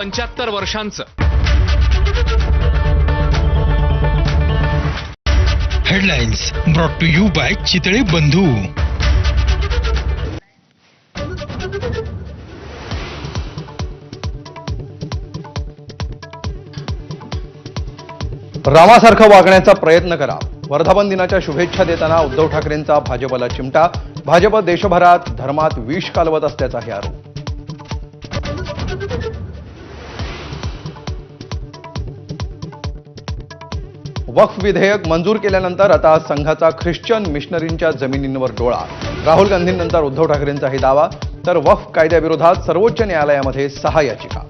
75 वर्षांचं. Headlines brought to you by Chitale Bandhu. रामासारखं वागण्याचा प्रयत्न करा. वर्धापन दिनाच्या शुभेच्छा देताना उद्धव ठाकरेंचा भाजपला चिमटा. भाजप देशभरात धर्मात विष कालवत असल्याचाही आरोप. वक्फ विधेयक मंजूर केल्यानंतर आता संघाचा ख्रिश्चन मिशनरींच्या जमिनींवर डोळा. राहुल गांधींनंतर उद्धव ठाकरेंचाही दावा. तर वक्फ कायद्याविरोधात सर्वोच्च न्यायालयामध्ये 6 याचिका.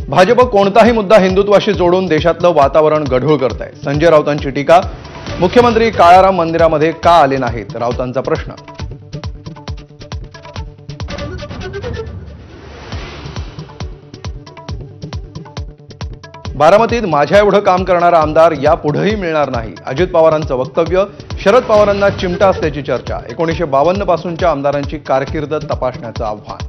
भाजप कोणताही मुद्दा हिंदुत्वाशी जोडून देशातलं वातावरण गढूळ करत आहे. संजय राऊतांची टीका. मुख्यमंत्री काळाराम मंदिरामध्ये का आले नाहीत, राऊतांचा प्रश्न. बारामतीत माझ्या एवढं काम करणारा आमदार यापुढेही मिळणार नाही, अजित पवारांचं वक्तव्य. शरद पवारांना चिमटा असल्याची चर्चा. 1952 पासूनच्या आमदारांची कारकीर्द तपासण्याचं आव्हान.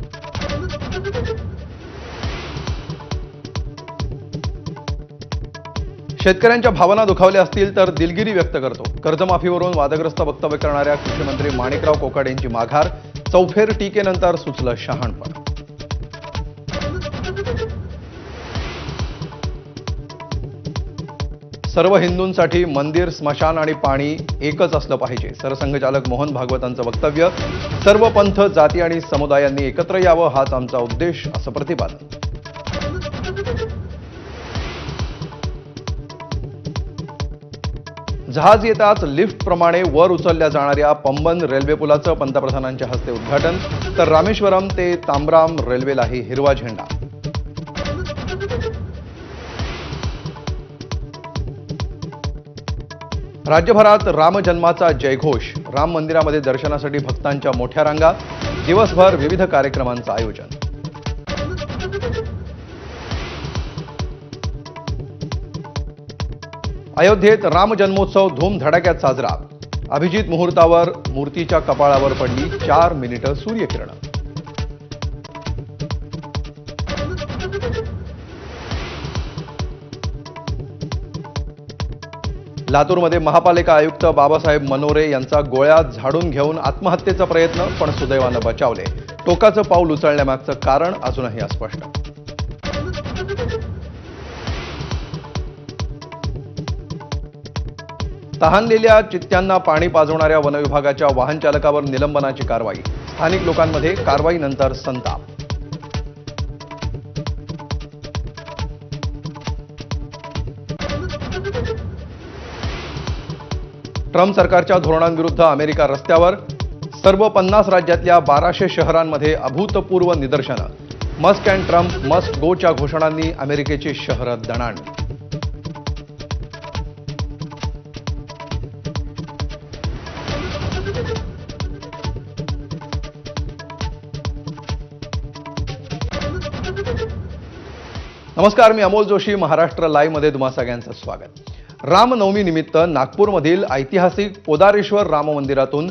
शेतकऱ्यांच्या भावना दुखावल्या असतील तर दिलगिरी व्यक्त करतो. कर्जमाफीवरून वादग्रस्त वक्तव्य करणाऱ्या कृषीमंत्री माणिकराव कोकाड यांची माघार. चौफेर टीकेनंतर सुचलं शहाणपण. सर्व हिंदूंसाठी मंदिर, स्मशान आणि पाणी एकच असलं पाहिजे, सरसंघचालक मोहन भागवतांचं वक्तव्य. सर्व पंथ, जाती आणि समुदायांनी एकत्र यावं हाच आमचा उद्देश, असं प्रतिपादन. जहाज येताच लिफ्टप्रमाणे वर उचलल्या जाणाऱ्या पंबन रेल्वे पुलाचं पंतप्रधानांच्या हस्ते उद्घाटन. तर रामेश्वरम ते तांबराम रेल्वेलाही हिरवा झेंडा. राज्यभरात रामजन्माचा जयघोष. राम मंदिरामध्ये दर्शनासाठी भक्तांच्या मोठ्या रांगा. दिवसभर विविध कार्यक्रमांचं आयोजन. अयोध्येत राम जन्मोत्सव धूमधडाक्यात साजरा. अभिजित मुहूर्तावर मूर्तीच्या कपाळावर पडली 4 मिनिटं सूर्यकिरण. लातूरमध्ये महापालिका आयुक्त बाबासाहेब मनोरे यांचा गोळ्यात झाडून घेऊन आत्महत्येचा प्रयत्न, पण सुदैवानं बचावले. टोकाचं पाऊल उचलण्यामागचं कारण अजूनही अस्पष्ट. तहानलेल्या चित्त्यांना पाणी पाजवणाऱ्या वनविभागाच्या वाहन चालकावर निलंबनाची कारवाई. स्थानिक लोकांमध्ये कारवाईनंतर संताप. ट्रम्प सरकारच्या धोरणांविरुद्ध अमेरिका रस्त्यावर. सर्व 50 राज्यातल्या 1200 शहरांमध्ये अभूतपूर्व निदर्शनं. मस्क अँड ट्रम्प मस्ट गोच्या घोषणांनी अमेरिकेची शहरं दणाणली. नमस्कार, मी अमोल जोशी. महाराष्ट्र लाईव्ह मध्ये तुम्हा सगळ्यांचं स्वागत. रामनवमी निमित्त नागपूरमधील ऐतिहासिक पोदारेश्वर राम मंदिरातून